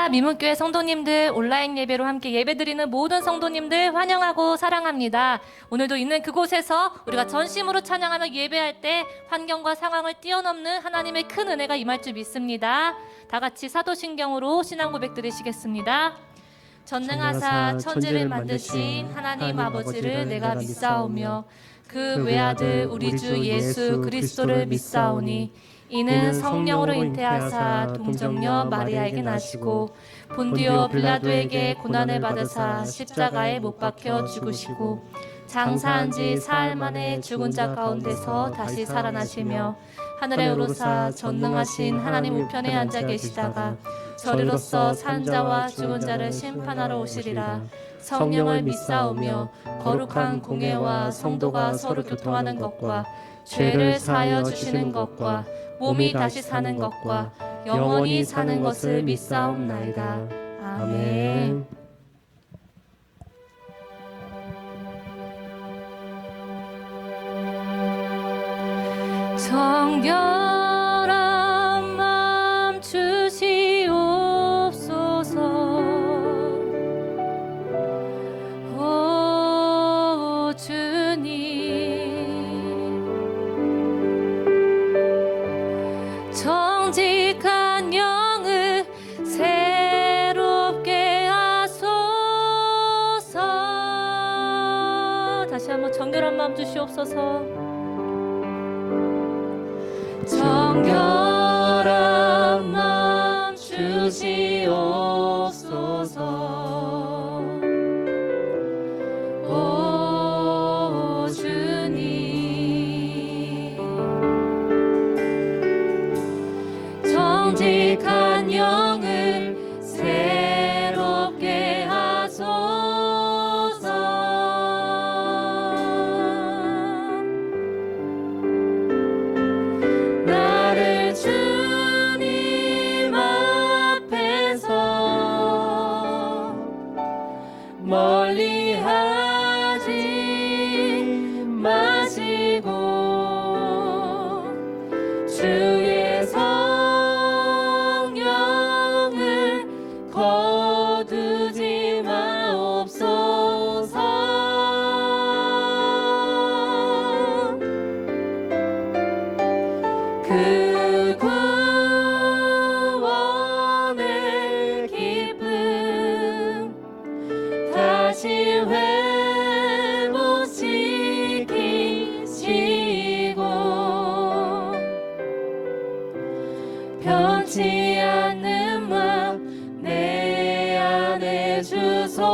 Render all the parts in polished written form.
반갑습니다. 미문교회 성도님들, 온라인 예배로 함께 예배드리는 모든 성도님들 환영하고 사랑합니다. 오늘도 있는 그곳에서 우리가 전심으로 찬양하며 예배할 때 환경과 상황을 뛰어넘는 하나님의 큰 은혜가 임할 줄 믿습니다. 다 같이 사도신경으로 신앙 고백 드리시겠습니다. 전능하사 천지를 만드신 하나님 아버지를 내가 믿사오며 그 외아들 우리 주 예수 그리스도를 믿사오니 이는 성령으로 잉태하사 동정녀 마리아에게 나시고 본디오 빌라도에게 고난을 받으사 십자가에 못 박혀 죽으시고 장사한 지 사흘 만에 죽은 자 가운데서 다시 살아나시며 하늘에 오르사 전능하신 하나님 우편에 앉아 계시다가 저리로서 산 자와 죽은 자를 심판하러 오시리라. 성령을 믿사오며 거룩한 공회와 성도가 서로 교통하는 것과 죄를 사하여 주시는 것과 몸이 다시 사는 것과 영원히 사는 것을 믿사옵나이다. 아멘. 정결한 마음 주시옵소서. 오 주님, 정직한 영을 새롭게 하소서. 다시 한번 정결한 마음 주시옵소서. 정결한 마음 주시옵소서. 오 주님, 정직한 영을 새롭게 하소서. 나를 주님 앞에서 멀리하지 마시고 주의 성령을 거두지 마옵소서. 그 구원의 기쁨 다시 회복시키시고 변치 않는 마음 내 안에 주소서.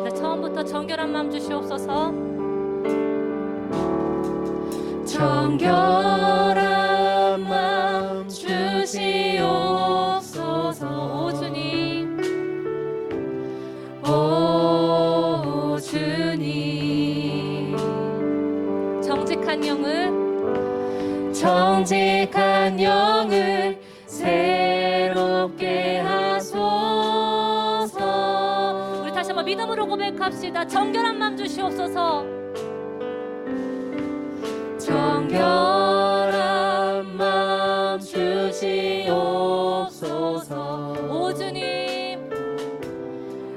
네, 처음부터 정결한 마음 주시옵소서. 정결한 마음 주시옵소서. 오 주님, 오 주님, 정직한 영을 새롭게 하소서. 우리 다시 한번 믿음으로 고백합시다. 정결한 마음 주시옵소서. 정결한 마음 주시옵소서. 오 주님,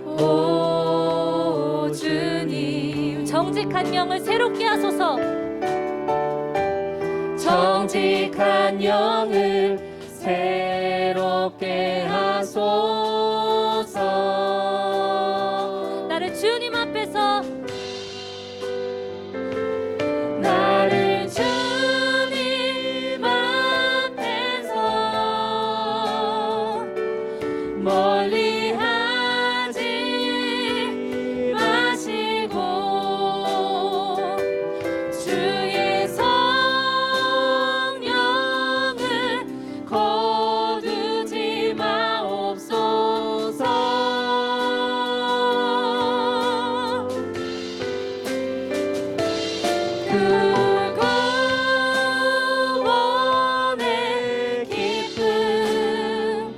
오 주님, 정직한 영을 새롭게 하소서. 정직한 영을 새롭게 하소서. 나를 주님 앞에서 멀리하지 마시고 주의 성령을 거두지 마옵소서. 그 구원의 기쁨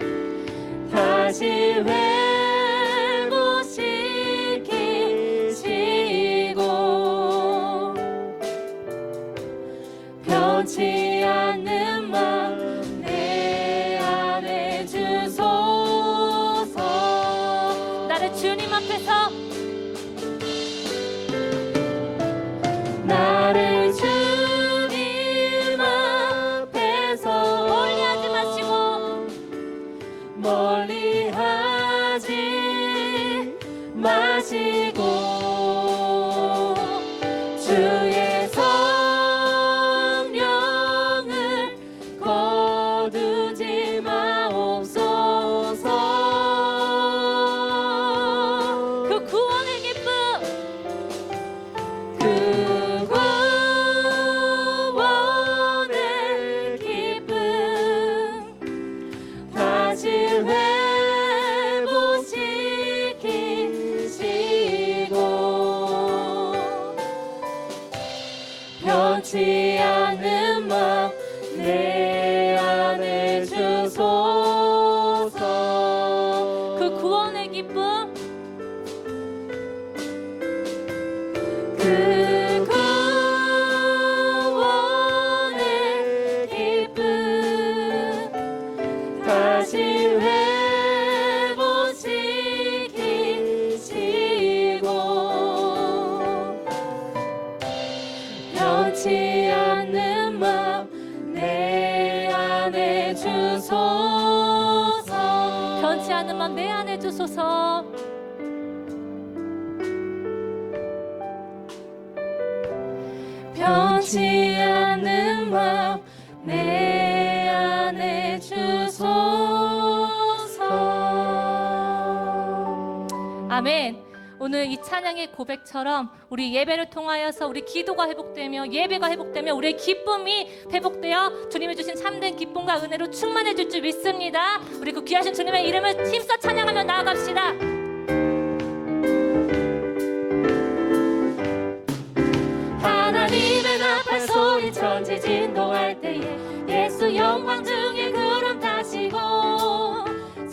다시 회복시키시고 변치 않는 마음 내 안에 앞에서 나를 주님 앞에서 멀리하지 마시고 멀리하지 마시고 주의 성령을 거두지 마옵소서. 그 구원의 기쁨 그 구원의 기쁨 다시 회복시키시고 변치 않는 마음 내 안에 주소서. 그 구원의 기쁨 그 구원의 기쁨 다시 회복시키시고 변치 않는 마음 내 안에 주소서. 변치 않는 맘 내 안에 주소서. 변치 않는 마음 내 안에 주소서. 아멘. 오늘 이 찬양의 고백처럼 우리 예배를 통하여서 우리 기도가 회복되며 예배가 회복되며 우리의 기쁨이 회복되어 주님이 주신 참된 기쁨과 은혜로 충만해질 줄 믿습니다. 우리 그 귀하신 주님의 이름을 힘써 찬양하며 나아갑시다. 하나님의 나팔 소리 천지 진동할 때에 예수 영광 중에 구름 타시고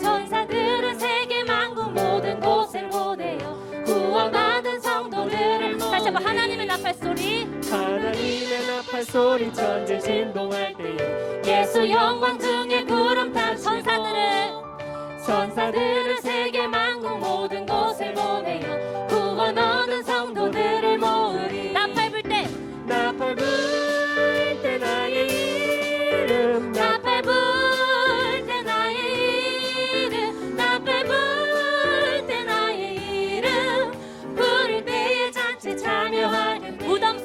천사들은 세계 만국 모든 곳을 보내어 구원받은 성도들을 다시 한번 하나님의 나팔 소리. 하나님의 나팔 소리 천지 진동할 때에 예수 영광 중에 구름 타시고 천사들은 세계 만국 모든 곳을 보내어 구원 얻은 성도들을 모으리. 나팔 불 때 나팔 불 때 나의 이름 나팔 불 때 나의 이름 나팔 불 때 나의 이름 부를 때에 잔치 참여하는 무덤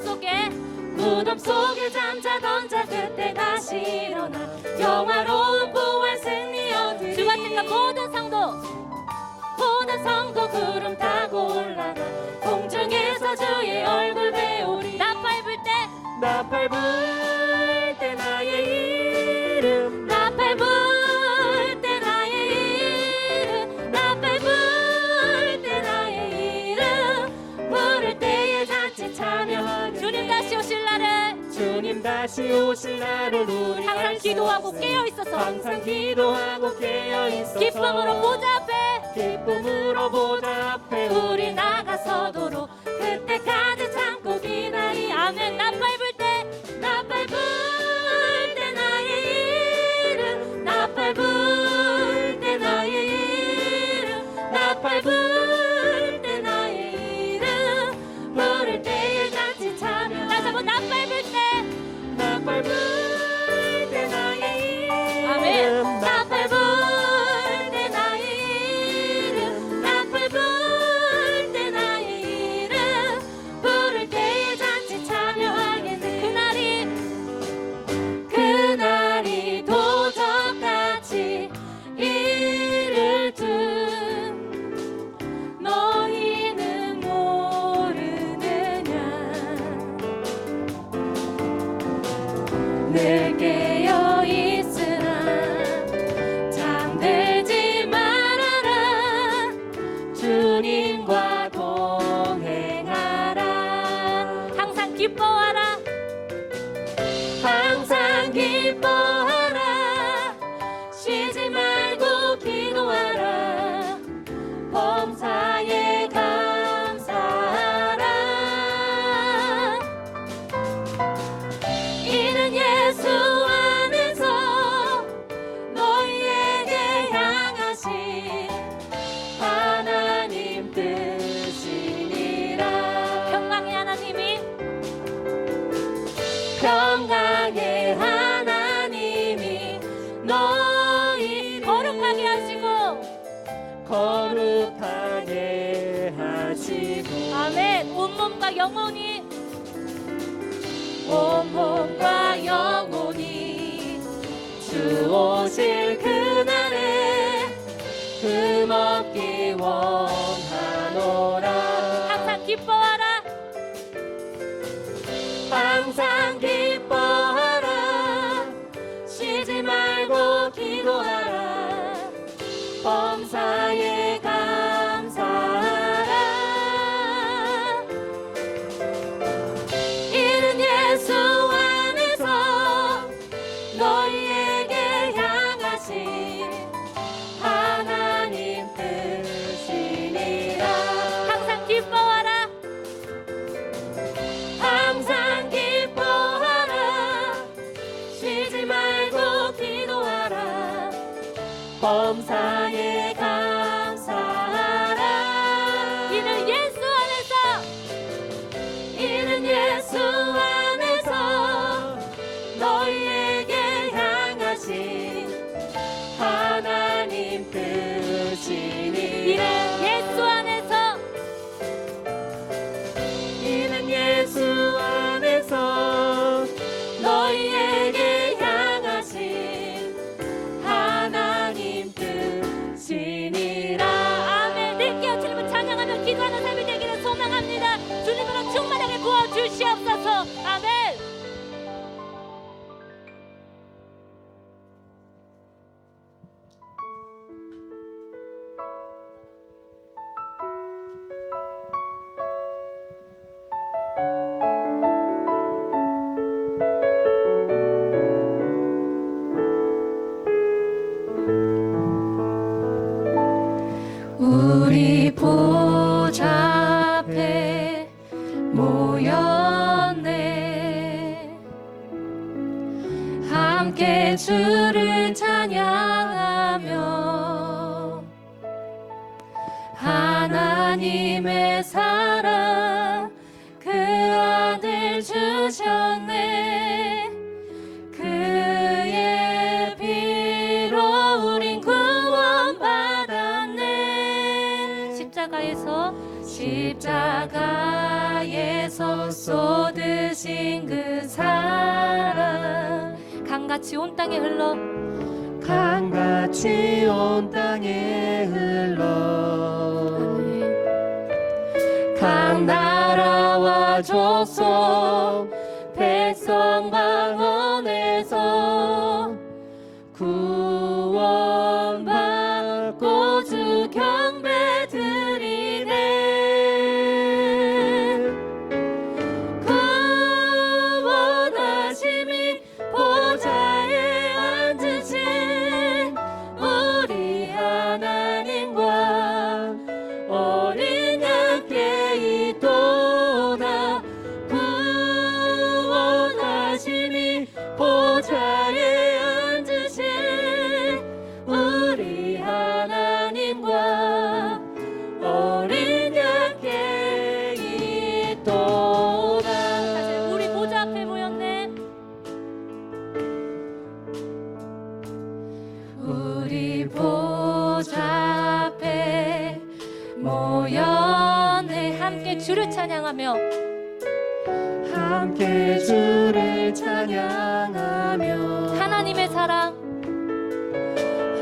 속에 잠자던 자 그때 다시 일어나 영화로운 부활 승리 얻으리. 주가 택한 모든 성도 구름 타고 올라가 공중에서 주의 얼굴 배우리. 나팔 불 때 나팔 불 때 나의 이름 나팔 불 때 나의 이름 나팔 불 때 나의 이름 부를 때에 잔치 참여하는 주님 다시 오실 날을 주님 다시 오실 날을 우리 항상 기도하고 깨어 있어서 항상 기도하고 깨어 있어서 기쁨으로 보좌 앞에 우리 나가서도록 그때까지 참고 기다리. 아멘. 나팔 불 때 나팔 불 때 나의 이름 나팔 불 때 나의 이름 나팔 불 때 나의 이름 부를 때에 잔치 참여. 다시 한번 나팔 불 때 나팔 불 때 나의 이름 아멘. 나팔 불 때 나의 이름 나팔 불 때 나의 이름 부를 때에 잔치 참여하겠네. 그날이 도적같이 이를 듯 너희는 모르느냐. 늘 깨어 있으나 잠들지 말아라. 주님과 동행하라. 항상 기뻐하라. 항상 기뻐하라. 쉬지 말고 기도하라. 범사에 감사하라. 이는 예수 안에서 너희에게 향하신 하나님 뜻 너희 거룩하게 하시고 거룩하게 하시고 아멘. 온몸과 영혼이 온몸과 영혼이 주 오실 그날에 흠없기 원하노라. 항상 기뻐하라. 항상 기뻐하라. 쉬지 말고 기도하라. 범사에 감사하라. 이는 예수 안에서 너희에게 향하신 하나님 뜻이니라. 항상 기뻐하라. 항상 기뻐하라. 쉬지 말고 기도하라. 범사에 감사하라. 이는 예수 안에서 이는 예수 안에서 너희에게 향하신 하나님 뜻이니. 이는 예수 안에서 이는 예수 안에서 너희에게 향하신 하나님 뜻이니라. 아멘. 늘 깨어주님을 찬양하며 기도하는 삶이 되기를 소망합니다. 주님으로 충만하게 부어주시옵소서. 아멘. 우리 보좌 앞에 모였네. 함께 주를 찬양하며 하나님의 사랑 그 아들 주셨네. 그의 피로 우린 구원받았네. 십자가에서 쏟으신 그 사랑 강같이 온 땅에 흘러 강같이 온 땅에 흘러 각 나라와 족속 백성 방언에서 구원받고 주 경배 드리네. 구원하심이 보좌에 앉으신 우리 하나님과 어린 양께 있도다. 구원하심이 보좌에 앉으신 우리 하나님과 어린 양께 있도다. 다시 우리 보좌 앞에 모였네. 우리 보좌 앞에 모였네. 함께 주를 찬양하며 함께 주를 찬양하며 하나님의 사랑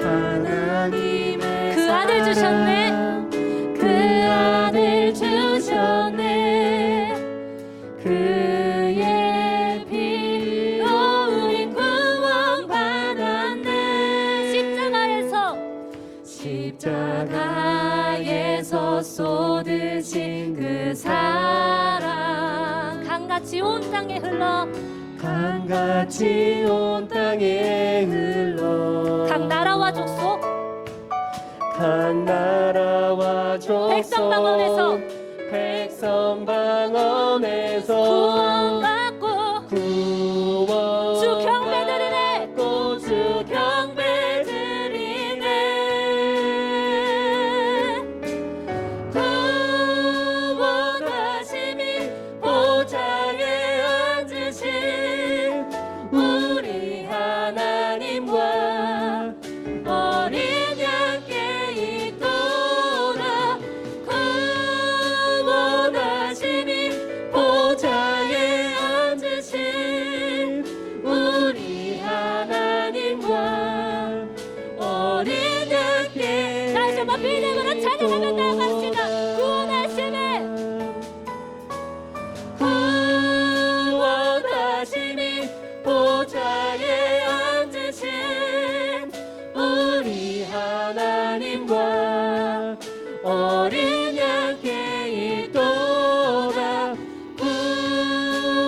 하나님의 그 아들 주셨네. 그 아들 주셨네. 그의 피로 우린 구원받았네. 십자가에서 쏟으신 그 사랑 강같이 온 땅에 흘러 강같이 온 땅에 흘러 각 나라와 족속 각 나라와 족속 백성 방언에서 백성 방언에서 구원받고 구원 주 경배 드리네. 주 경배 드리네. 구원하심이 보좌에 앉으신 우리 하나님과 한번 믿음으로 찬양하며 나아갑시다. 구원하심에 구원하심이 보좌에 앉으신 우리 하나님과 어린 양께 있도다.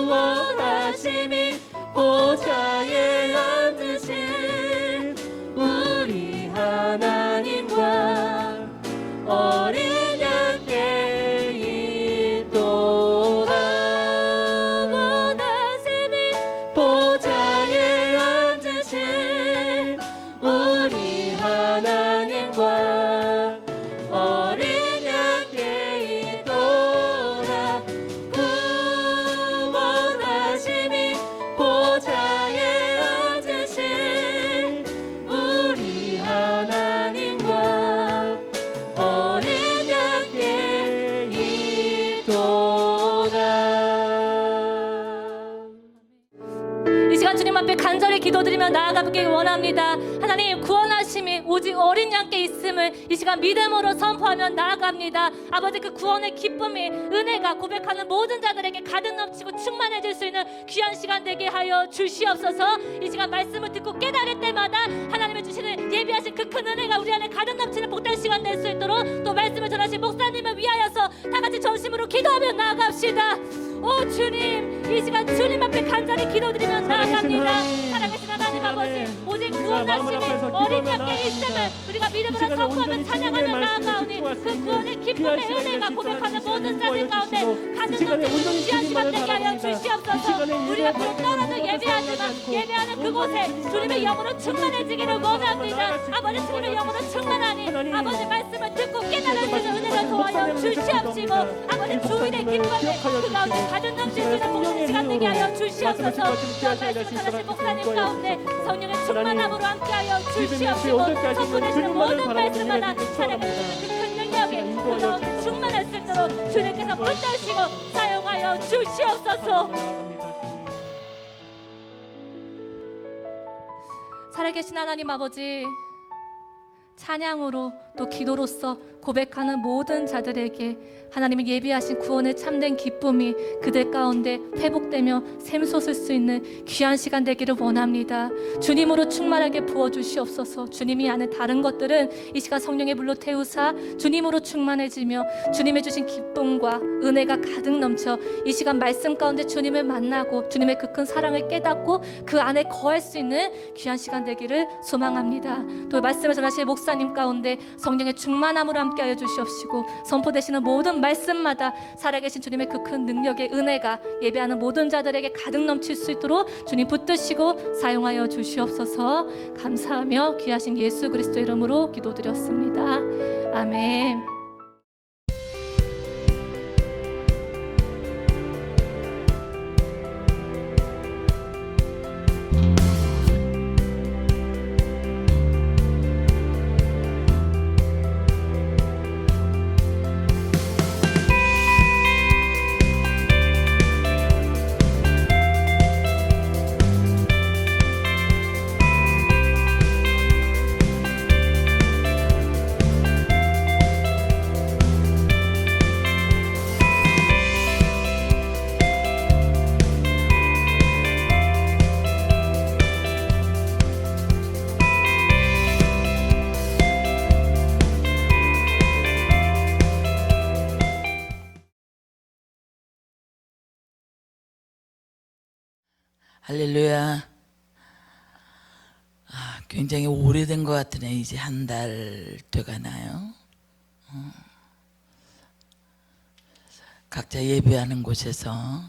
구원하심이 보좌에 앉으신 우리 하나님과 어린 양께 있도다. 구원하심이 보좌에 앉으신 우리 하나님과 어린 양께 있도다. 구원하심이 보좌에 앉으신 우리 하나님과 어린 양께 있도다. 이 시간 주님 앞에 간절히 기도드리며 나아가기 원합니다. 하나님, 구원하심이 오직 어린 양께 있음을 이 시간 믿음으로 선포하며 나아갑니다. 아버지, 그 구원의 기쁨이 은혜가 고백하는 모든 자들에게 가득 넘치고 충만해질 수 있는 귀한 시간 되게 하여 주시옵소서. 이 시간 말씀을 듣고 깨달을 때마다 하나님의 주시는 예비하신 그 큰 은혜가 우리 안에 가득 넘치는 복된 시간 될 수 있도록, 또 말씀을 전하신 목사님을 위하여서 다 같이 전심으로 기도하며 나아갑시다. 오 주님, 이 시간 주님 앞에 간절히 기도드리며 나아갑니다. 사랑하신 하나님 아버지, 오직 구원하심이 어린 양께 있음을 우리가 믿음으로 선포하며 찬양하며 나아가오니 그 구원의 기쁨의 은혜가 고백하는 모든 자들 가운데 가득 넘치는 귀한 시간 되게 하여 주시옵소서. 우리가 그 떨어져 예배하는 그곳에 주님의 영으로 충만해지기를 원합니다. 아버지, 주님의 영으로 충만하니 아버지 말씀을 듣고 깨달아주는 은혜를 도와여 주시옵시고, 아버지 주일의 기쁨에 그 가운데 가득 넘칠 수 있는 복된 시간 되게 하여 주시옵소서. 또 말씀을 전하신 목사님 가운데 성령의 충만함으로 함께하여 주시옵시고, 선포되시는 모든 말씀마다 살아가는 그 능력에 그로 충만할 수 있도록 주님께서 붙드시고 사용하여 주시옵소서. 살아계신 하나님 아버지, 찬양으로 또 기도로서 고백하는 모든 자들에게 하나님이 예비하신 구원의 참된 기쁨이 그들 가운데 회복되며 샘솟을 수 있는 귀한 시간 되기를 원합니다. 주님으로 충만하게 부어주시옵소서. 주님이 아는 다른 것들은 이 시간 성령의 불로 태우사 주님으로 충만해지며 주님의 주신 기쁨과 은혜가 가득 넘쳐 이 시간 말씀 가운데 주님을 만나고 주님의 그 큰 사랑을 깨닫고 그 안에 거할 수 있는 귀한 시간 되기를 소망합니다. 또 말씀을 전하실 목사님 가운데 성령의 충만함으로 함께하여 주시옵시고, 선포되시는 모든 말씀마다 살아계신 주님의 그 큰 능력의 은혜가 예배하는 모든 자들에게 가득 넘칠 수 있도록 주님 붙드시고 사용하여 주시옵소서. 감사하며 귀하신 예수 그리스도 이름으로 기도드렸습니다. 아멘. 할렐루야. 굉장히 오래된 것 같으네. 이제 한 달 돼가나요? 각자 예배하는 곳에서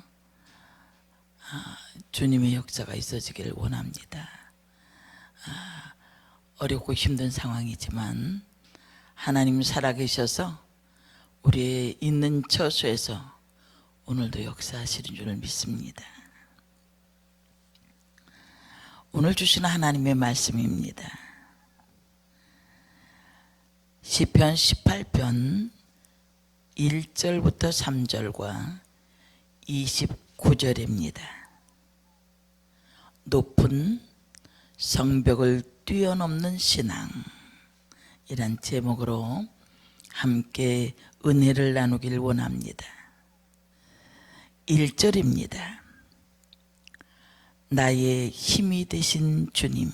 주님의 역사가 있어지길 원합니다. 어렵고 힘든 상황이지만 하나님 살아계셔서 우리의 있는 처소에서 오늘도 역사하시는 줄을 믿습니다. 오늘 주시는 하나님의 말씀입니다. 시편 18편 1절부터 3절과 29절입니다. 높은 성벽을 뛰어넘는 신앙, 이란 제목으로 함께 은혜를 나누길 원합니다. 1절입니다. 나의 힘이 되신 주님,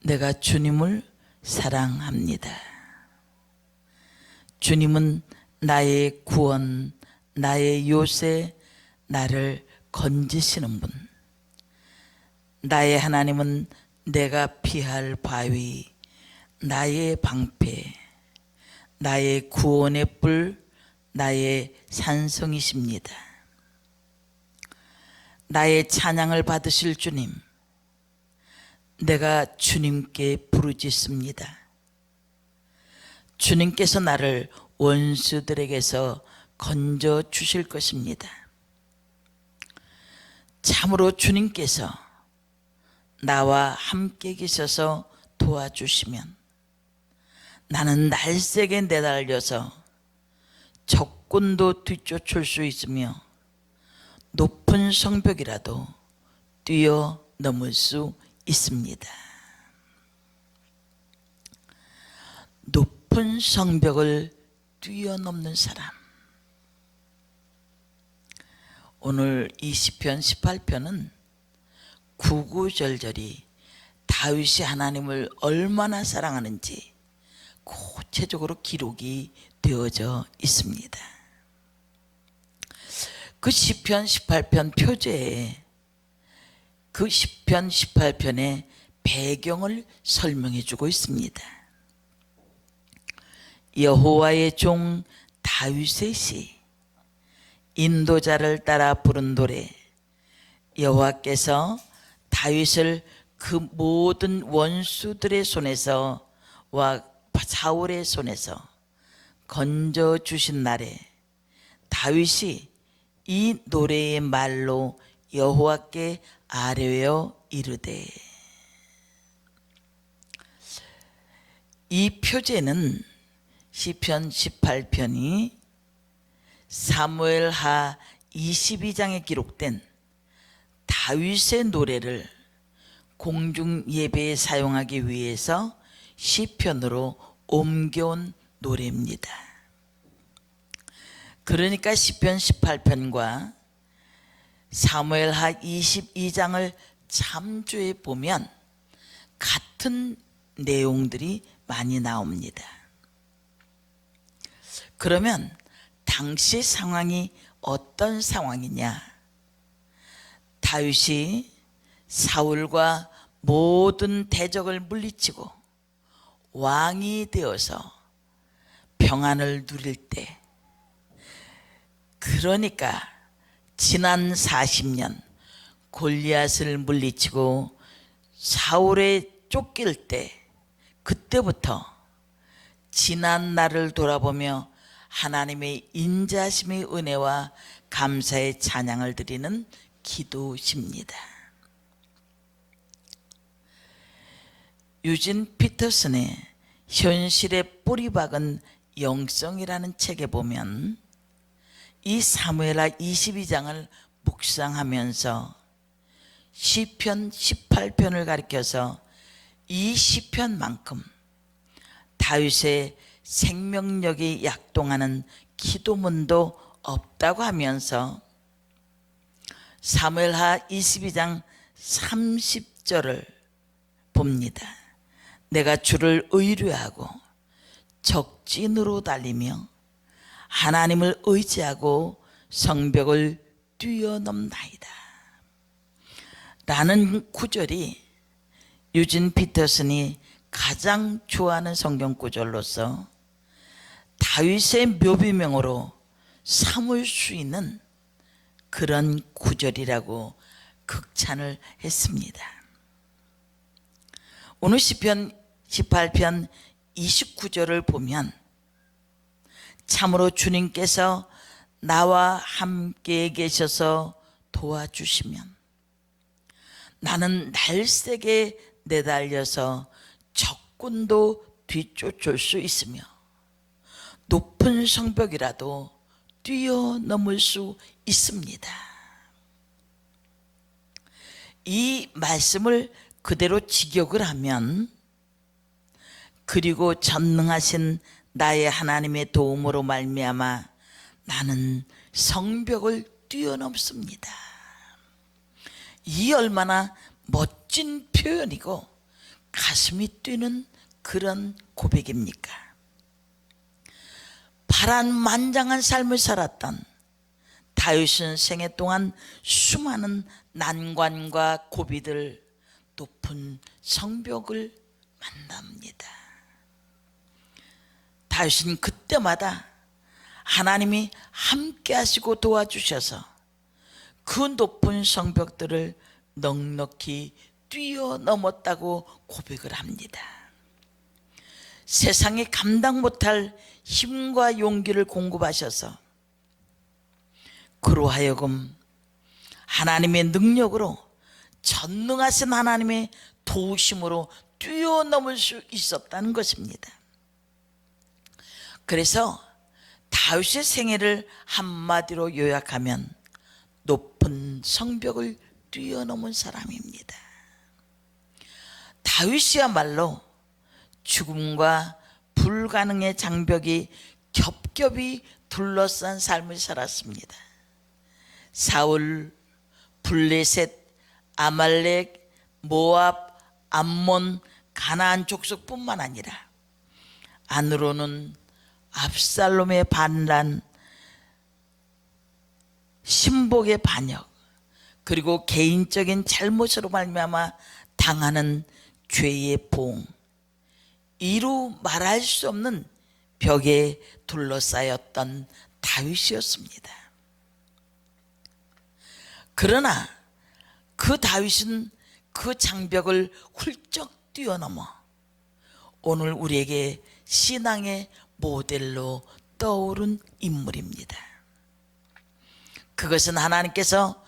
내가 주님을 사랑합니다. 주님은 나의 구원, 나의 요새, 나를 건지시는 분. 나의 하나님은 내가 피할 바위, 나의 방패, 나의 구원의 뿔, 나의 산성이십니다. 나의 찬양을 받으실 주님, 내가 주님께 부르짖습니다. 주님께서 나를 원수들에게서 건져 주실 것입니다. 참으로 주님께서 나와 함께 계셔서 도와주시면 나는 날쌔게 내달려서 적군도 뒤쫓을 수 있으며 높은 성벽이라도 뛰어넘을 수 있습니다. 높은 성벽을 뛰어넘는 사람. 오늘 이 시편 18편은 구구절절이 다윗이 하나님을 얼마나 사랑하는지 구체적으로 기록이 되어져 있습니다. 그 시편 18편 표제에 그 시편 18편의 배경을 설명해 주고 있습니다. 여호와의 종 다윗의 시, 인도자를 따라 부른 노래. 여호와께서 다윗을 그 모든 원수들의 손에서 와 사울의 손에서 건져 주신 날에 다윗이 이 노래의 말로 여호와께 아뢰어 이르되. 이 표제는 시편 18편이 사무엘하 22장에 기록된 다윗의 노래를 공중 예배에 사용하기 위해서 시편으로 옮겨온 노래입니다. 그러니까 시편 18편과 사무엘하 22장을 참조해 보면 같은 내용들이 많이 나옵니다. 그러면 당시 상황이 어떤 상황이냐? 다윗이 사울과 모든 대적을 물리치고 왕이 되어서 평안을 누릴 때, 그러니까 지난 40년 골리앗을 물리치고 사울에 쫓길 때, 그때부터 지난 날을 돌아보며 하나님의 인자심의 은혜와 감사의 찬양을 드리는 기도십니다. 유진 피터슨의 현실에 뿌리 박은 영성이라는 책에 보면 이 사무엘하 22장을 묵상하면서 시편 18편을 가리켜서 이 시편만큼 다윗의 생명력이 약동하는 기도문도 없다고 하면서 사무엘하 22장 30절을 봅니다. 내가 주를 의뢰하고 적진으로 달리며 하나님을 의지하고 성벽을 뛰어넘나이다 라는 구절이 유진 피터슨이 가장 좋아하는 성경 구절로서 다윗의 묘비명으로 삼을 수 있는 그런 구절이라고 극찬을 했습니다. 오늘 시편 18편 29절을 보면 참으로 주님께서 나와 함께 계셔서 도와주시면 나는 날쌔게 내달려서 적군도 뒤쫓을 수 있으며 높은 성벽이라도 뛰어넘을 수 있습니다. 이 말씀을 그대로 직역을 하면 그리고 전능하신 나의 하나님의 도움으로 말미암아 나는 성벽을 뛰어넘습니다. 이 얼마나 멋진 표현이고 가슴이 뛰는 그런 고백입니까? 파란만장한 삶을 살았던 다윗은 생애 동안 수많은 난관과 고비들, 높은 성벽을 만납니다. 다윗은 그때마다 하나님이 함께 하시고 도와주셔서 그 높은 성벽들을 넉넉히 뛰어넘었다고 고백을 합니다. 세상이 감당 못할 힘과 용기를 공급하셔서 그로 하여금 하나님의 능력으로 전능하신 하나님의 도우심으로 뛰어넘을 수 있었다는 것입니다. 그래서 다윗의 생애를 한마디로 요약하면 높은 성벽을 뛰어넘은 사람입니다. 다윗이야말로 죽음과 불가능의 장벽이 겹겹이 둘러싼 삶을 살았습니다. 사울, 블레셋, 아말렉, 모압, 암몬, 가나안 족속뿐만 아니라 안으로는 압살롬의 반란, 신복의 반역, 그리고 개인적인 잘못으로 말미암아 당하는 죄의 봉, 이루 말할 수 없는 벽에 둘러싸였던 다윗이었습니다. 그러나 그 다윗은 그 장벽을 훌쩍 뛰어넘어 오늘 우리에게 신앙의 모델로 떠오른 인물입니다. 그것은 하나님께서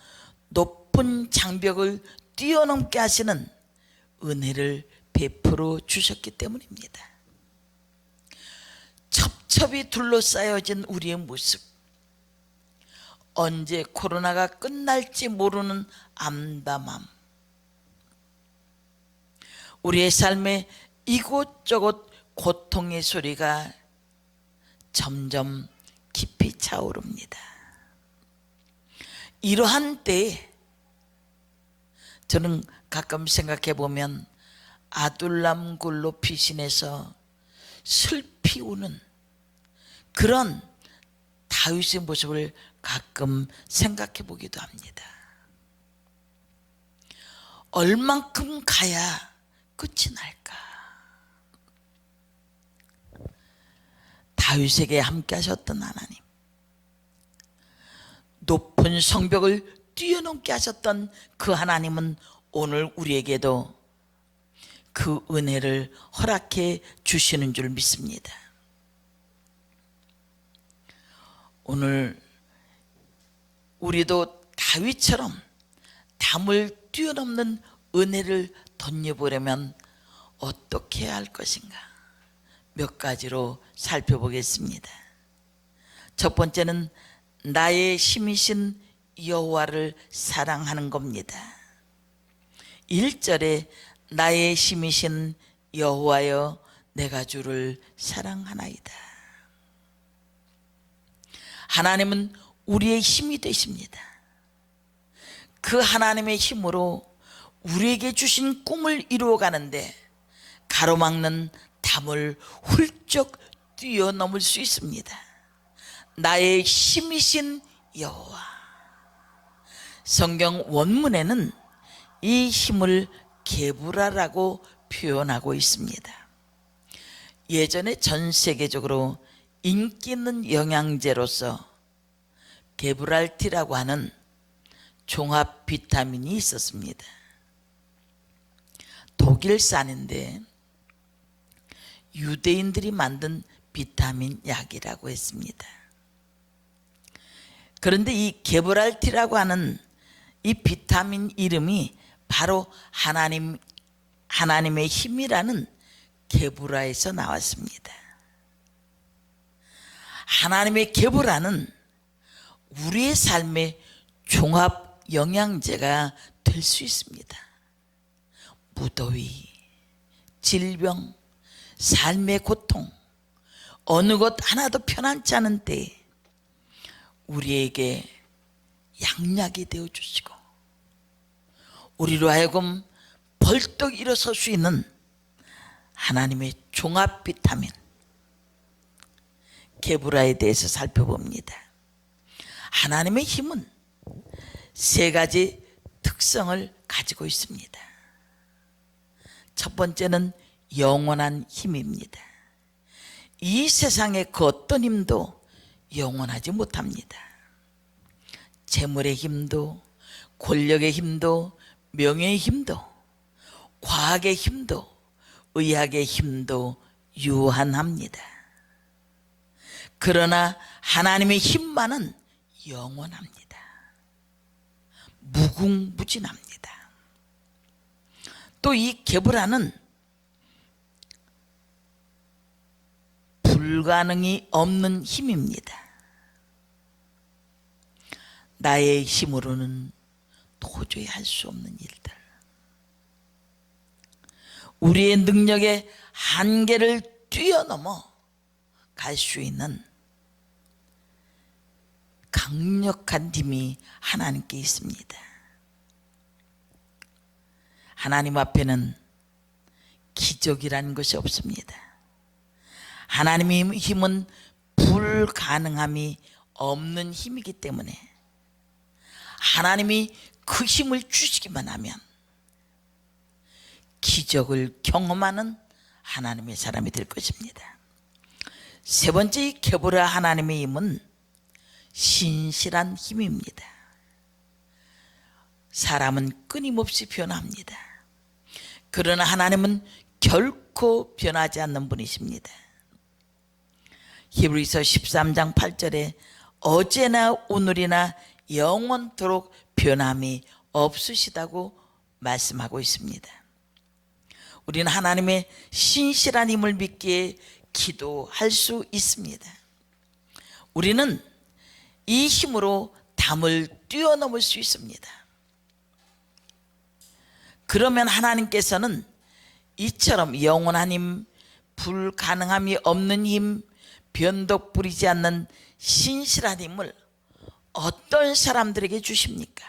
높은 장벽을 뛰어넘게 하시는 은혜를 베풀어 주셨기 때문입니다. 첩첩이 둘러싸여진 우리의 모습, 언제 코로나가 끝날지 모르는 암담함, 우리의 삶에 이곳저곳 고통의 소리가 점점 깊이 차오릅니다. 이러한 때에 저는 가끔 생각해 보면 아둘람 굴로 피신해서 슬피 우는 그런 다윗의 모습을 가끔 생각해 보기도 합니다. 얼만큼 가야 끝이 날까? 다윗에게 함께 하셨던 하나님, 높은 성벽을 뛰어넘게 하셨던 그 하나님은 오늘 우리에게도 그 은혜를 허락해 주시는 줄 믿습니다. 오늘 우리도 다윗처럼 담을 뛰어넘는 은혜를 덧입으려면 어떻게 해야 할 것인가? 몇 가지로 살펴보겠습니다. 첫 번째는 나의 힘이신 여호와를 사랑하는 겁니다. 1절에 나의 힘이신 여호와여 내가 주를 사랑하나이다. 하나님은 우리의 힘이 되십니다. 그 하나님의 힘으로 우리에게 주신 꿈을 이루어가는데 가로막는 담을 훌쩍 뛰어넘을 수 있습니다. 나의 힘이신 여호와. 성경 원문에는 이 힘을 게브라라고 표현하고 있습니다. 예전에 전 세계적으로 인기 있는 영양제로서 게브랄티라고 하는 종합 비타민이 있었습니다. 독일산인데 유대인들이 만든 비타민 약이라고 했습니다. 그런데 이 게브랄티라고 하는 이 비타민 이름이 바로 하나님의 힘이라는 게브라에서 나왔습니다. 하나님의 게브라는 우리의 삶의 종합 영양제가 될 수 있습니다. 무더위, 질병, 삶의 고통, 어느 것 하나도 편안치 않은 때에 우리에게 양약이 되어주시고 우리로 하여금 벌떡 일어설 수 있는 하나님의 종합 비타민 게브라에 대해서 살펴봅니다. 하나님의 힘은 세 가지 특성을 가지고 있습니다. 첫 번째는 영원한 힘입니다. 이 세상의 그 어떤 힘도 영원하지 못합니다. 재물의 힘도, 권력의 힘도, 명예의 힘도, 과학의 힘도, 의학의 힘도 유한합니다. 그러나 하나님의 힘만은 영원합니다. 무궁무진합니다. 또 이 게브라는 불가능이 없는 힘입니다. 나의 힘으로는 도저히 할 수 없는 일들, 우리의 능력의 한계를 뛰어넘어 갈 수 있는 강력한 힘이 하나님께 있습니다. 하나님 앞에는 기적이라는 것이 없습니다. 하나님의 힘은 불가능함이 없는 힘이기 때문에 하나님이 그 힘을 주시기만 하면 기적을 경험하는 하나님의 사람이 될 것입니다. 세 번째, 이 게브라 하나님의 힘은 신실한 힘입니다. 사람은 끊임없이 변합니다. 그러나 하나님은 결코 변하지 않는 분이십니다. 히브리서 13장 8절에 어제나 오늘이나 영원토록 변함이 없으시다고 말씀하고 있습니다. 우리는 하나님의 신실한 힘을 믿기에 기도할 수 있습니다. 우리는 이 힘으로 담을 뛰어넘을 수 있습니다. 그러면 하나님께서는 이처럼 영원한 힘, 불가능함이 없는 힘, 변덕 부리지 않는 신실한 힘을 어떤 사람들에게 주십니까?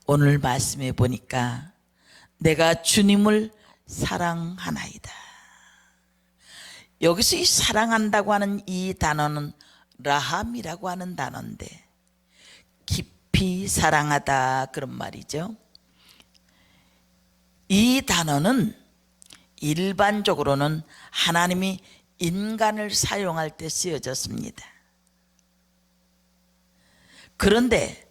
오늘 말씀해 보니까 내가 주님을 사랑하나이다. 여기서 이 사랑한다고 하는 이 단어는 라함이라고 하는 단어인데 깊이 사랑하다 그런 말이죠. 이 단어는 일반적으로는 하나님이 인간을 사용할 때 쓰여졌습니다. 그런데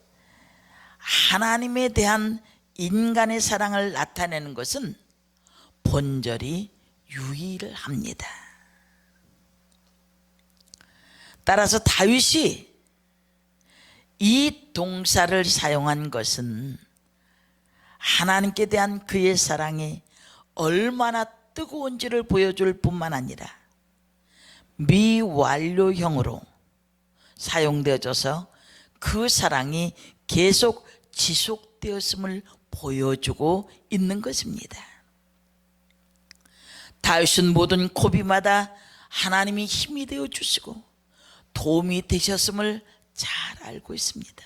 하나님에 대한 인간의 사랑을 나타내는 것은 본절이 유일합니다. 따라서 다윗이 이 동사를 사용한 것은 하나님께 대한 그의 사랑이 얼마나 뜨거운지를 보여줄 뿐만 아니라 미완료형으로 사용되어져서 그 사랑이 계속 지속되었음을 보여주고 있는 것입니다. 다윗은 모든 고비마다 하나님이 힘이 되어 주시고 도움이 되셨음을 잘 알고 있습니다.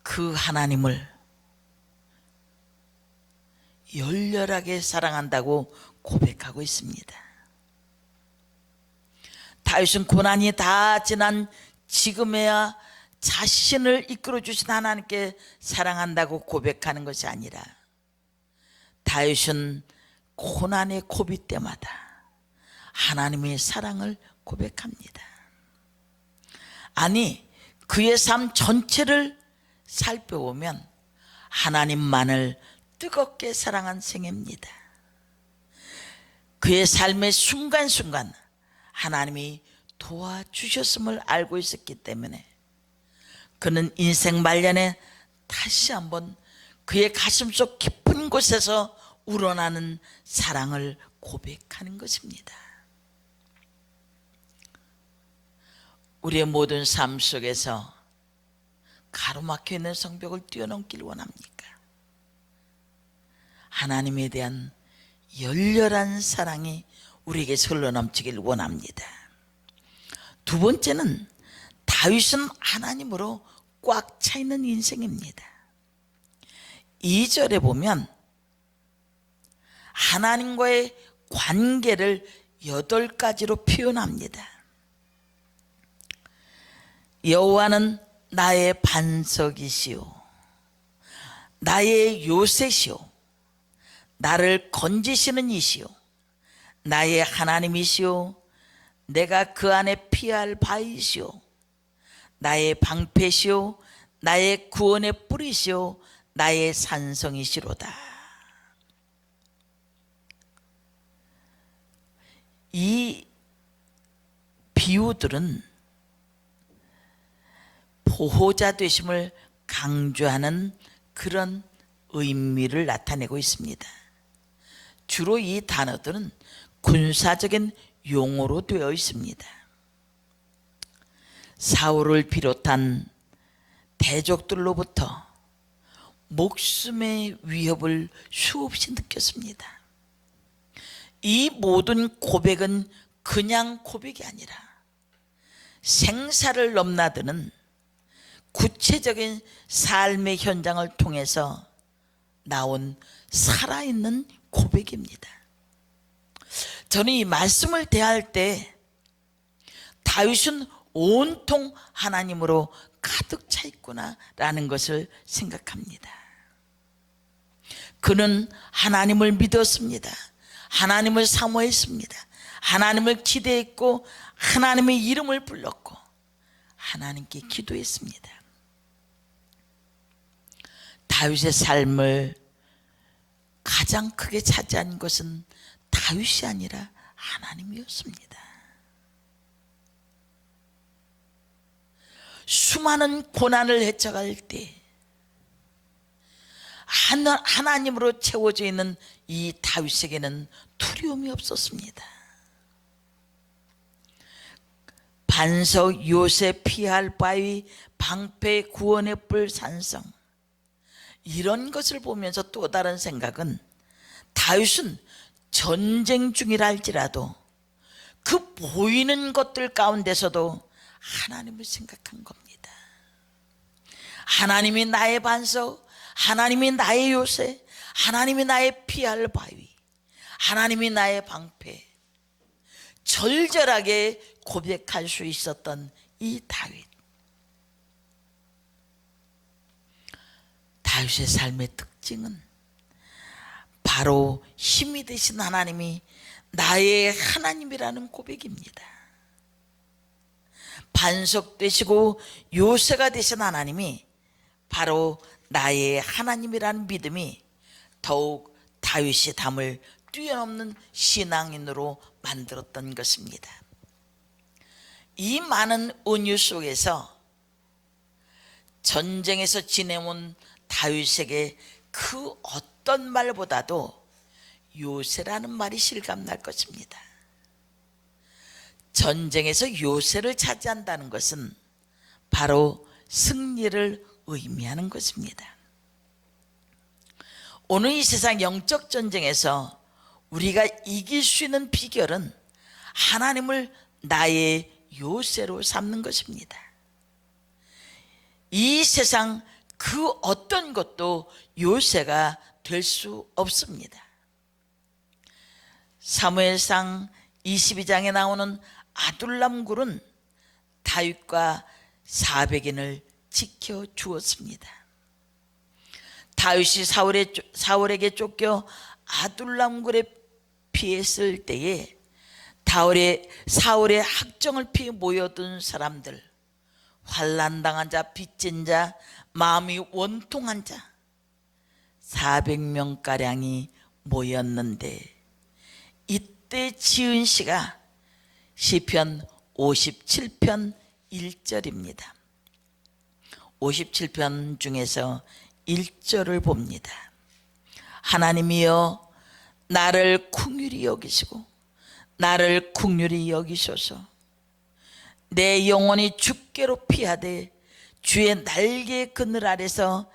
그 하나님을 열렬하게 사랑한다고 고백하고 있습니다. 다윗은 고난이 다 지난 지금에야 자신을 이끌어 주신 하나님께 사랑한다고 고백하는 것이 아니라 다윗은 고난의 고비 때마다 하나님의 사랑을 고백합니다. 아니, 그의 삶 전체를 살펴보면 하나님만을 뜨겁게 사랑한 생애입니다. 그의 삶의 순간순간 하나님이 도와주셨음을 알고 있었기 때문에 그는 인생 말년에 다시 한번 그의 가슴속 깊은 곳에서 우러나는 사랑을 고백하는 것입니다. 우리의 모든 삶 속에서 가로막혀 있는 성벽을 뛰어넘기를 원합니까? 하나님에 대한 열렬한 사랑이 우리에게 흘러넘치길 원합니다. 두 번째는 다윗은 하나님으로 꽉 차 있는 인생입니다. 2절에 보면 하나님과의 관계를 8가지로 표현합니다. 여호와는 나의 반석이시오, 나의 요새시오, 나를 건지시는 이시오, 나의 하나님이시오, 내가 그 안에 피할 바이시오, 나의 방패시오, 나의 구원의 뿌리시오, 나의 산성이시로다. 이 비유들은 보호자 되심을 강조하는 그런 의미를 나타내고 있습니다. 주로 이 단어들은 군사적인 용어로 되어 있습니다. 사울을 비롯한 대적들로부터 목숨의 위협을 수없이 느꼈습니다. 이 모든 고백은 그냥 고백이 아니라 생사를 넘나드는 구체적인 삶의 현장을 통해서 나온 살아있는 고백입니다. 저는 이 말씀을 대할 때 다윗은 온통 하나님으로 가득 차 있구나라는 것을 생각합니다. 그는 하나님을 믿었습니다. 하나님을 사모했습니다. 하나님을 기대했고 하나님의 이름을 불렀고 하나님께 기도했습니다. 다윗의 삶을 가장 크게 차지한 것은 다윗이 아니라 하나님이었습니다. 수많은 고난을 헤쳐갈 때 하나님으로 채워져 있는 이 다윗에게는 두려움이 없었습니다. 반석 요새 피할 바위 방패 구원의 뿔 산성, 이런 것을 보면서 또 다른 생각은 다윗은 전쟁 중이라 할지라도 그 보이는 것들 가운데서도 하나님을 생각한 겁니다. 하나님이 나의 반석, 하나님이 나의 요새, 하나님이 나의 피할 바위, 하나님이 나의 방패, 절절하게 고백할 수 있었던 이 다윗. 다윗의 삶의 특징은 바로 힘이 되신 하나님이 나의 하나님이라는 고백입니다. 반석 되시고 요새가 되신 하나님이 바로 나의 하나님이라는 믿음이 더욱 다윗의 담을 뛰어넘는 신앙인으로 만들었던 것입니다. 이 많은 은유 속에서 전쟁에서 지내온 다윗에게 그 어떤 말보다도 요새라는 말이 실감날 것입니다. 전쟁에서 요새를 차지한다는 것은 바로 승리를 의미하는 것입니다. 오늘 이 세상 영적 전쟁에서 우리가 이길 수 있는 비결은 하나님을 나의 요새로 삼는 것입니다. 이 세상 그 어떤 것도 요새가 될 수 없습니다. 사무엘상 22장에 나오는 아둘람 굴은 다윗과 400인을 지켜 주었습니다. 다윗이 사울에게 쫓겨 아둘람 굴에 피했을 때에 사울의 학정을 피해 모여든 사람들, 환난당한 자, 빚진 자, 마음이 원통한 자 400명가량이 모였는데, 이때 지은 시가 시편 57편 1절입니다. 57편 중에서 1절을 봅니다. 하나님이여 나를 긍휼히 여기시고 나를 긍휼히 여기소서. 내 영혼이 주께로 피하되 주의 날개 그늘 아래서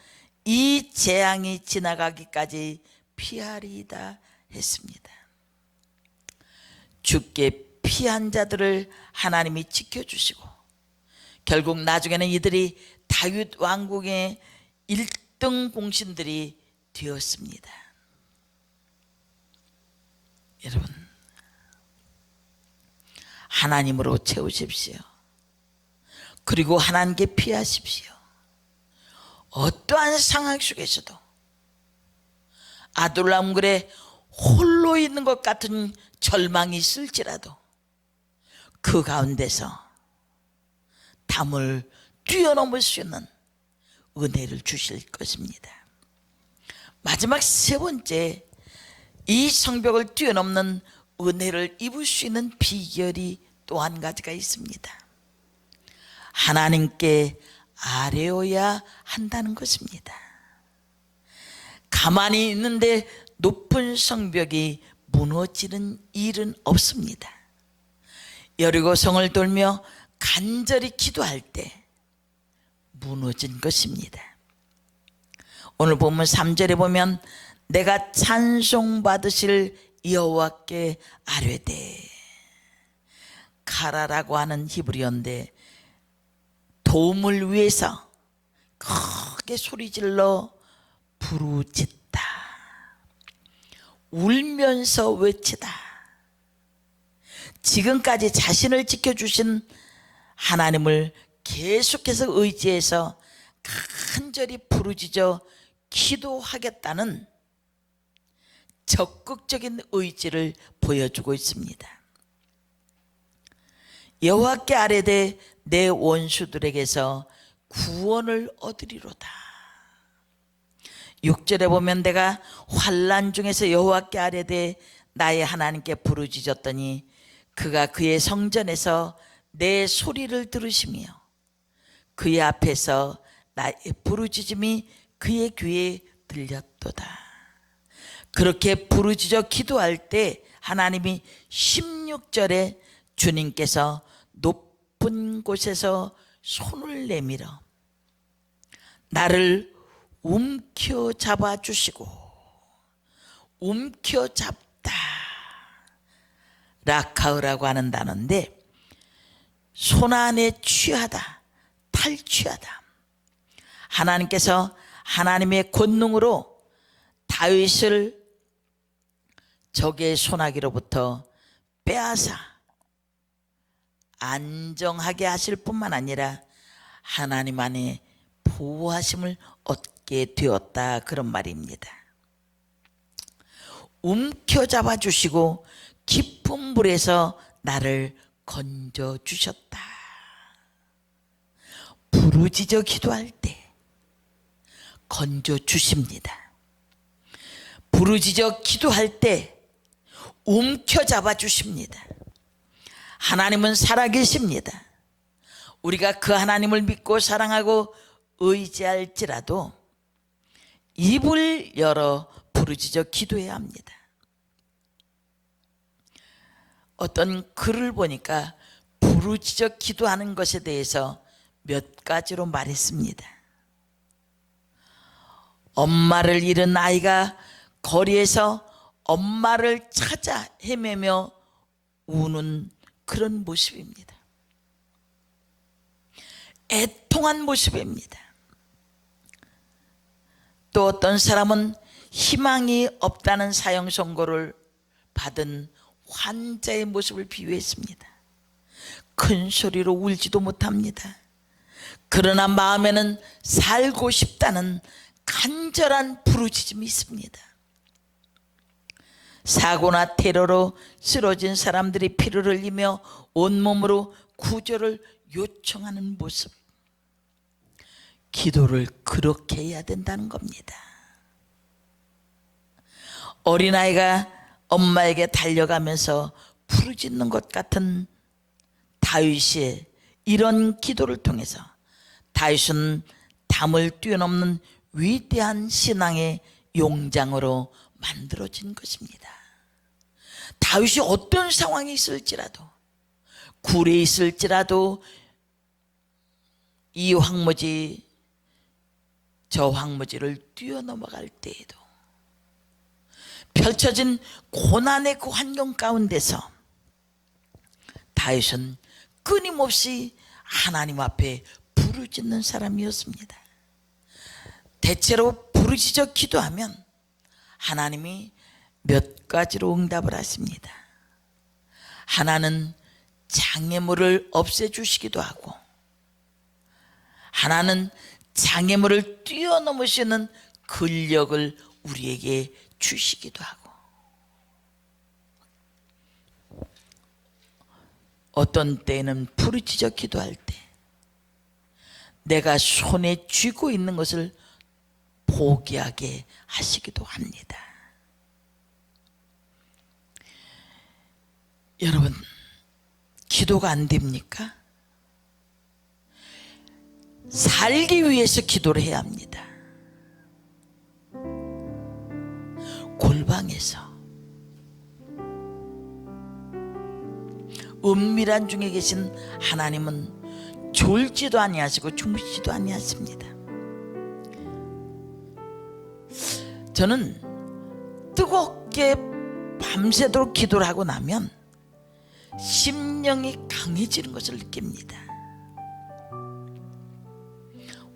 이 재앙이 지나가기까지 피하리이다 했습니다. 죽게 피한 자들을 하나님이 지켜주시고 결국 나중에는 이들이 다윗 왕국의 1등 공신들이 되었습니다. 여러분, 하나님으로 채우십시오. 그리고 하나님께 피하십시오. 어떠한 상황 속에서도 아둘람굴에 홀로 있는 것 같은 절망이 있을지라도 그 가운데서 담을 뛰어넘을 수 있는 은혜를 주실 것입니다. 마지막 세 번째, 이 성벽을 뛰어넘는 은혜를 입을 수 있는 비결이 또 한 가지가 있습니다. 하나님께 아뢰어야 한다는 것입니다. 가만히 있는데 높은 성벽이 무너지는 일은 없습니다. 여리고성을 돌며 간절히 기도할 때 무너진 것입니다. 오늘 본문 3절에 보면 내가 찬송받으실 여호와께 아뢰되, 카라라고 하는 히브리어인데 도움을 위해서 크게 소리질러 부르짖다, 울면서 외치다. 지금까지 자신을 지켜주신 하나님을 계속해서 의지해서 간절히 부르짖어 기도하겠다는 적극적인 의지를 보여주고 있습니다. 여호와께 아뢰되 내 원수들에게서 구원을 얻으리로다. 6절에 보면 내가 환난 중에서 여호와께 아뢰되 나의 하나님께 부르짖었더니 그가 그의 성전에서 내 소리를 들으시며 그의 앞에서 나의 부르짖음이 그의 귀에 들렸도다. 그렇게 부르짖어 기도할 때 하나님이 16절에 주님께서 높은 곳에서 손을 내밀어 나를 움켜잡아 주시고, 움켜잡다, 라카으라고 하는 단어인데 손안에 취하다, 탈취하다. 하나님께서 하나님의 권능으로 다윗을 적의 손아귀로부터 빼앗아 안정하게 하실 뿐만 아니라 하나님 안에 보호하심을 얻게 되었다, 그런 말입니다. 움켜잡아 주시고 깊은 물에서 나를 건져 주셨다. 부르짖어 기도할 때 건져 주십니다. 부르짖어 기도할 때 움켜잡아 주십니다. 하나님은 살아계십니다. 우리가 그 하나님을 믿고 사랑하고 의지할지라도 입을 열어 부르짖어 기도해야 합니다. 어떤 글을 보니까 부르짖어 기도하는 것에 대해서 몇 가지로 말했습니다. 엄마를 잃은 아이가 거리에서 엄마를 찾아 헤매며 우는 그런 모습입니다. 애통한 모습입니다. 또 어떤 사람은 희망이 없다는 사형 선고를 받은 환자의 모습을 비유했습니다. 큰 소리로 울지도 못합니다. 그러나 마음에는 살고 싶다는 간절한 부르짖음이 있습니다. 사고나 테러로 쓰러진 사람들이 피를 흘리며 온몸으로 구조를 요청하는 모습, 기도를 그렇게 해야 된다는 겁니다. 어린아이가 엄마에게 달려가면서 부르짖는 것 같은 다윗의 이런 기도를 통해서 다윗은 담을 뛰어넘는 위대한 신앙의 용장으로 만들어진 것입니다. 다윗이 어떤 상황이 있을지라도, 굴에 있을지라도, 이 황무지 저 황무지를 뛰어넘어갈 때에도, 펼쳐진 고난의 그 환경 가운데서 다윗은 끊임없이 하나님 앞에 부르짖는 사람이었습니다. 대체로 부르짖어 기도하면 하나님이 몇 가지로 응답을 하십니다. 하나는 장애물을 없애주시기도 하고, 하나는 장애물을 뛰어넘으시는 근력을 우리에게 주시기도 하고, 어떤 때는 부르짖어 기도할 때 내가 손에 쥐고 있는 것을 포기하게 하시기도 합니다. 여러분, 기도가 안 됩니까? 살기 위해서 기도를 해야 합니다. 골방에서 은밀한 중에 계신 하나님은 졸지도 아니하시고 주무시지도 아니하십니다. 저는 뜨겁게 밤새도록 기도를 하고 나면 심령이 강해지는 것을 느낍니다.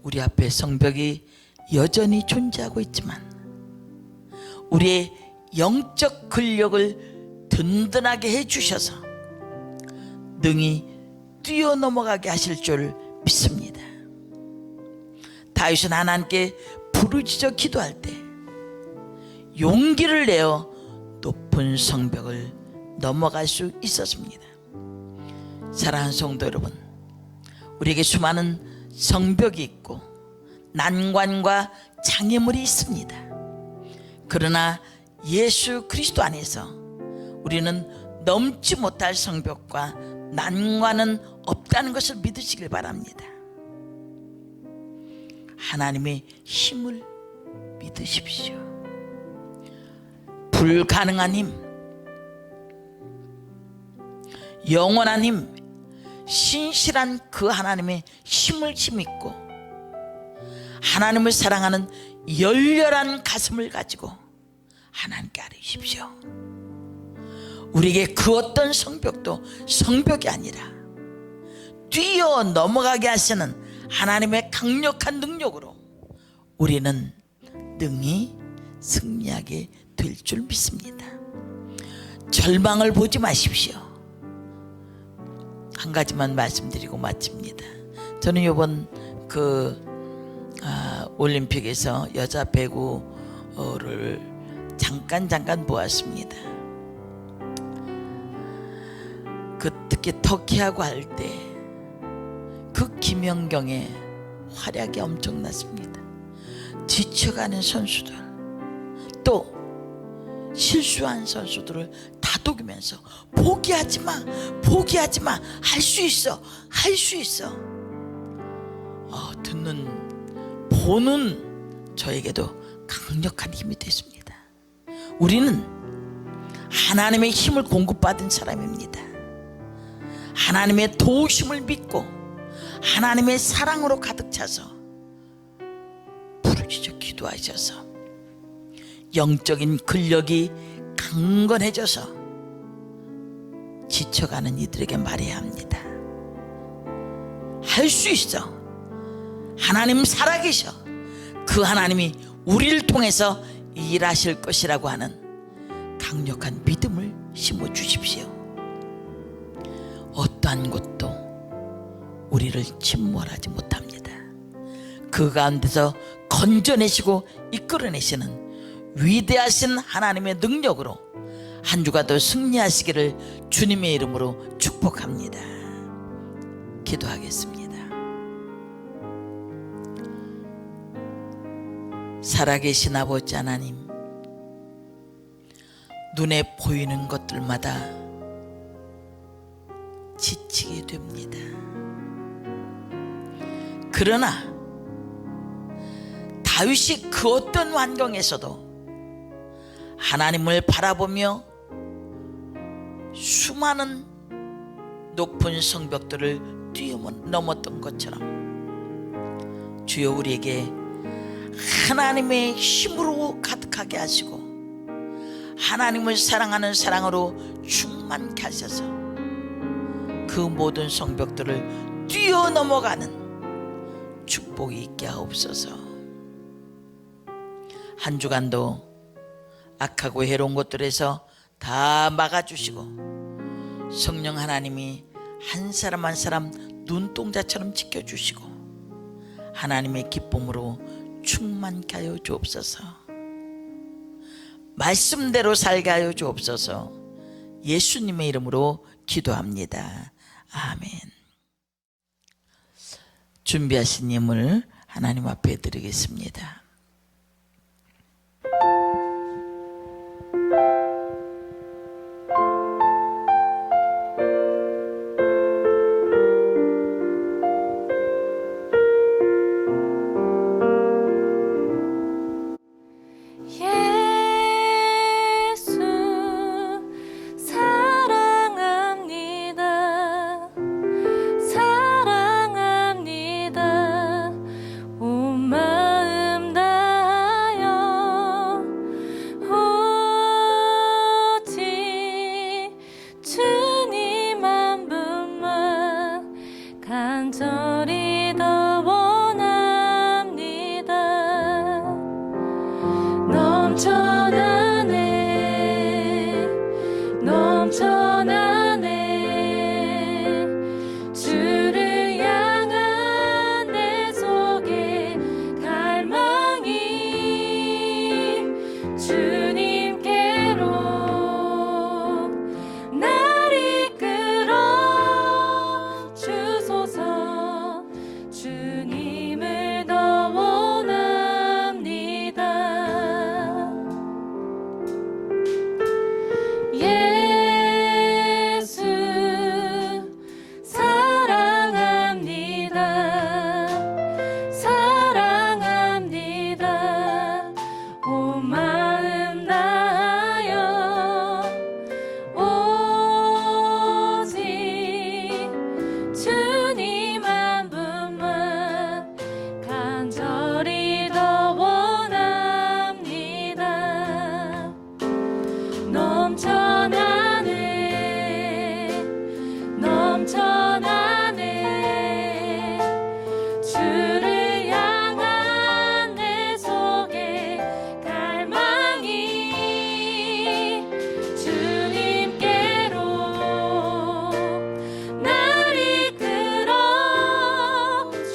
우리 앞에 성벽이 여전히 존재하고 있지만 우리의 영적 근력을 든든하게 해주셔서 능히 뛰어넘어가게 하실 줄 믿습니다. 다윗은 하나님께 부르짖어 기도할 때 용기를 내어 높은 성벽을 넘어갈 수 있었습니다. 사랑하는 성도 여러분, 우리에게 수많은 성벽이 있고 난관과 장애물이 있습니다. 그러나 예수 그리스도 안에서 우리는 넘지 못할 성벽과 난관은 없다는 것을 믿으시길 바랍니다. 하나님의 힘을 믿으십시오. 불가능한 힘, 영원한 힘, 신실한 그 하나님의 힘을 힘입고 하나님을 사랑하는 열렬한 가슴을 가지고 하나님께 아뢰십시오. 우리에게 그 어떤 성벽도 성벽이 아니라 뛰어 넘어가게 하시는 하나님의 강력한 능력으로 우리는 능히 승리하게 될 줄 믿습니다. 절망을 보지 마십시오. 한 가지만 말씀드리고 마칩니다. 저는 이번 올림픽에서 여자 배구를 잠깐 보았습니다. 특히 터키하고 할 때 그 김연경의 활약이 엄청났습니다. 지쳐가는 선수들, 또 실수한 선수들을 다독이면서 포기하지 마, 할 수 있어. 보는 저에게도 강력한 힘이 됐습니다. 우리는 하나님의 힘을 공급받은 사람입니다. 하나님의 도우심을 믿고 하나님의 사랑으로 가득 차서 부르짖어 기도하셔서 영적인 근력이 강건해져서 지쳐가는 이들에게 말해야 합니다. 할 수 있어. 하나님 살아계셔. 그 하나님이 우리를 통해서 일하실 것이라고 하는 강력한 믿음을 심어주십시오. 어떠한 것도 우리를 침몰하지 못합니다. 그 가운데서 건져내시고 이끌어내시는 위대하신 하나님의 능력으로 한 주가 더 승리하시기를 주님의 이름으로 축복합니다. 기도하겠습니다. 살아계신 아버지 하나님, 눈에 보이는 것들마다 지치게 됩니다. 그러나 다윗이 그 어떤 환경에서도 하나님을 바라보며 수많은 높은 성벽들을 뛰어넘었던 것처럼 주여 우리에게 하나님의 힘으로 가득하게 하시고 하나님을 사랑하는 사랑으로 충만케 하셔서 그 모든 성벽들을 뛰어넘어가는 축복이 있게 하옵소서. 한 주간도 악하고 해로운 것들에서 다 막아주시고 성령 하나님이 한 사람 한 사람 눈동자처럼 지켜주시고 하나님의 기쁨으로 충만케 하여 주옵소서. 말씀대로 살게 하여 주옵소서. 예수님의 이름으로 기도합니다. 아멘. 준비하신 예물 하나님 앞에 드리겠습니다. 예수 사랑합니다. 사랑합니다. 온 마음 다하여 오직 주님 한 분만 간절히 더 원합니다. 넘쳐나네 넘쳐나네 주를 향한 내 속에 갈망이 주님께로 날 이끌어 주소서. 주님을 더 원합니다. 예수 사랑합니다. 사랑합니다. 온 마음 다하여 오직 주님 한 분만 간절히 더 원합니다. 넘쳐나네 넘쳐나네 주를 향한 내 속에 갈망이 주님께로 날 이끌어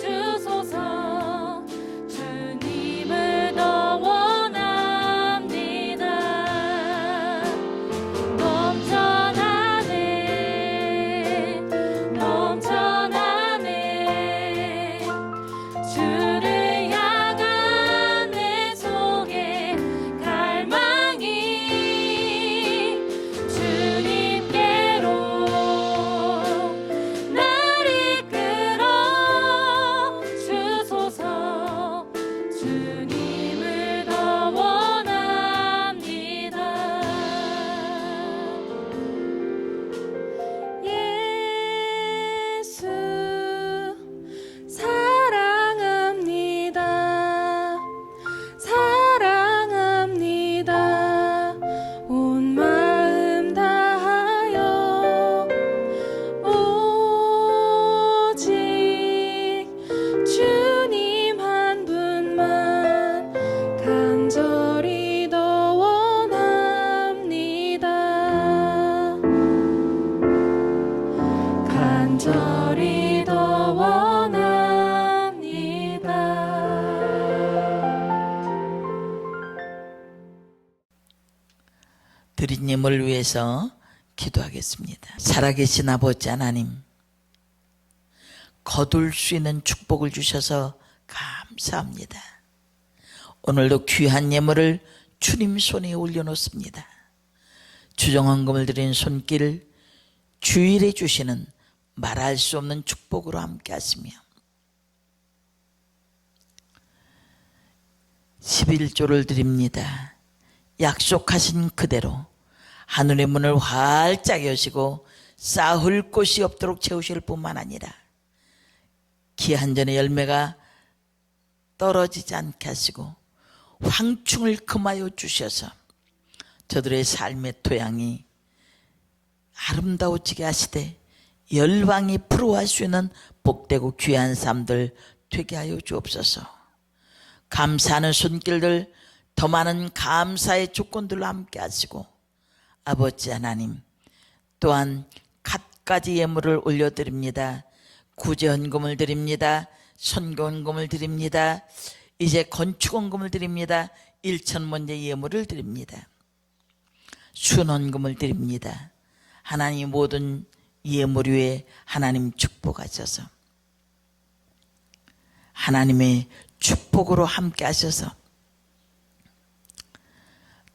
주소서. 주님을 더 원합니다. 넘쳐나네 넘쳐나네 주를 향한 내 속에 갈망이 주님께로 날 이끌어 주소서. 주님을 더 원합니다. 예수 사랑합니다. 사랑합니다. 온 마음 다하여 오직 주님 한 분만 간절히 더 원합니다. 간절히 더 원합니다. 드린 예물을 위해서 기도하겠습니다. 살아계신 아버지 하나님, 거둘 수 있는 축복을 주셔서 감사합니다. 오늘도 귀한 예물을 주님 손에 올려놓습니다. 주정헌금을 드린 손길 주일에 주시는 말할 수 없는 축복으로 함께 하시며 11조를 드립니다. 약속하신 그대로 하늘의 문을 활짝 여시고 쌓을 곳이 없도록 채우실 뿐만 아니라 기한 전의 열매가 떨어지지 않게 하시고 황충을 금하여 주셔서 저들의 삶의 토양이 아름다워지게 하시되 열방이 부러워할 수 있는 복되고 귀한 삶들 되게 하여 주옵소서. 감사하는 손길들, 더 많은 감사의 조건들로 함께 하시고 아버지 하나님, 또한 갖가지 예물을 올려드립니다. 구제헌금을 드립니다. 선교헌금을 드립니다. 이제 건축헌금을 드립니다. 1,000번째 예물을 드립니다. 순헌금을 드립니다. 하나님 모든 예물 위에 하나님 축복하셔서 하나님의 축복으로 함께 하셔서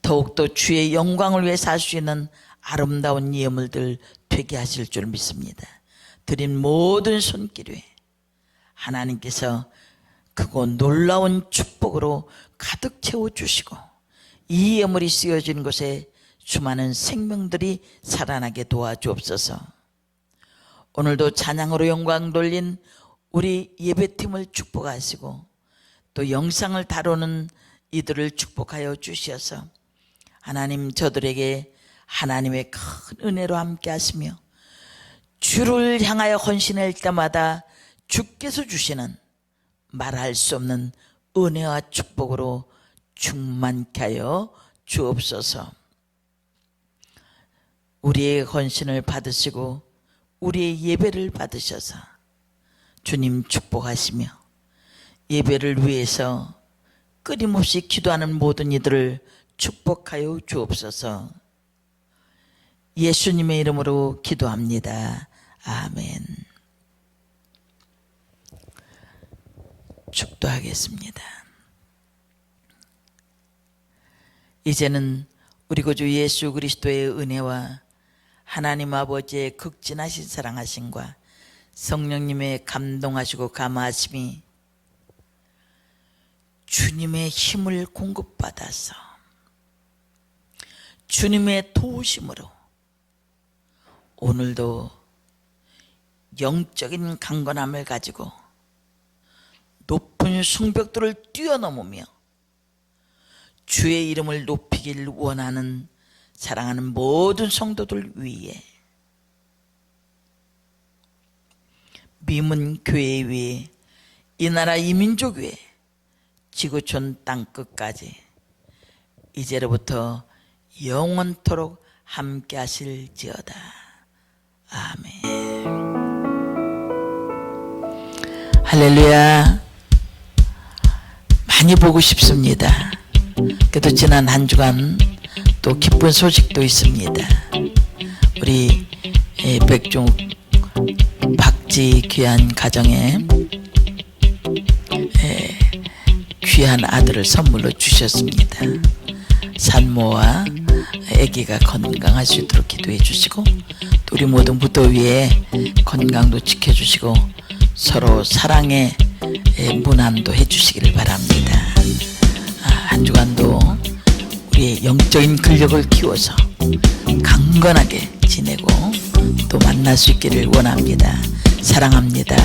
더욱더 주의 영광을 위해 살 수 있는 아름다운 예물들 되게 하실 줄 믿습니다. 드린 모든 손길 위에 하나님께서 크고 놀라운 축복으로 가득 채워주시고 이 예물이 쓰여진 곳에 수많은 생명들이 살아나게 도와주옵소서. 오늘도 찬양으로 영광 돌린 우리 예배팀을 축복하시고 또 영상을 다루는 이들을 축복하여 주셔서 하나님 저들에게 하나님의 큰 은혜로 함께 하시며 주를 향하여 헌신할 때마다 주께서 주시는 말할 수 없는 은혜와 축복으로 충만케 하여 주옵소서. 우리의 헌신을 받으시고 우리의 예배를 받으셔서 주님 축복하시며 예배를 위해서 끊임없이 기도하는 모든 이들을 축복하여 주옵소서. 예수님의 이름으로 기도합니다. 아멘. 축도하겠습니다. 이제는 우리 구주 예수 그리스도의 은혜와 하나님 아버지의 극진하신 사랑하심과 성령님의 감동하시고 감화하심이 주님의 힘을 공급받아서 주님의 도우심으로 오늘도 영적인 강건함을 가지고 높은 성벽들을 뛰어넘으며 주의 이름을 높이길 원하는 사랑하는 모든 성도들 위에 미문 교회 위에 이 나라 이 민족 위에 지구촌 땅끝까지 이제로부터 영원토록 함께 하실지어다. 아멘. 할렐루야. 많이 보고 싶습니다. 그래도 지난 한 주간 또 기쁜 소식도 있습니다. 우리 백종 박지 귀한 가정에 귀한 아들을 선물로 주셨습니다. 산모와 아기가 건강할 수 있도록 기도해 주시고 또 우리 모든 무더위에 건강도 지켜주시고 서로 사랑의 문안도 해주시기를 바랍니다. 한 주간도 우리의 영적인 근력을 키워서 강건하게 지내고 또 만날 수 있기를 원합니다. 사랑합니다.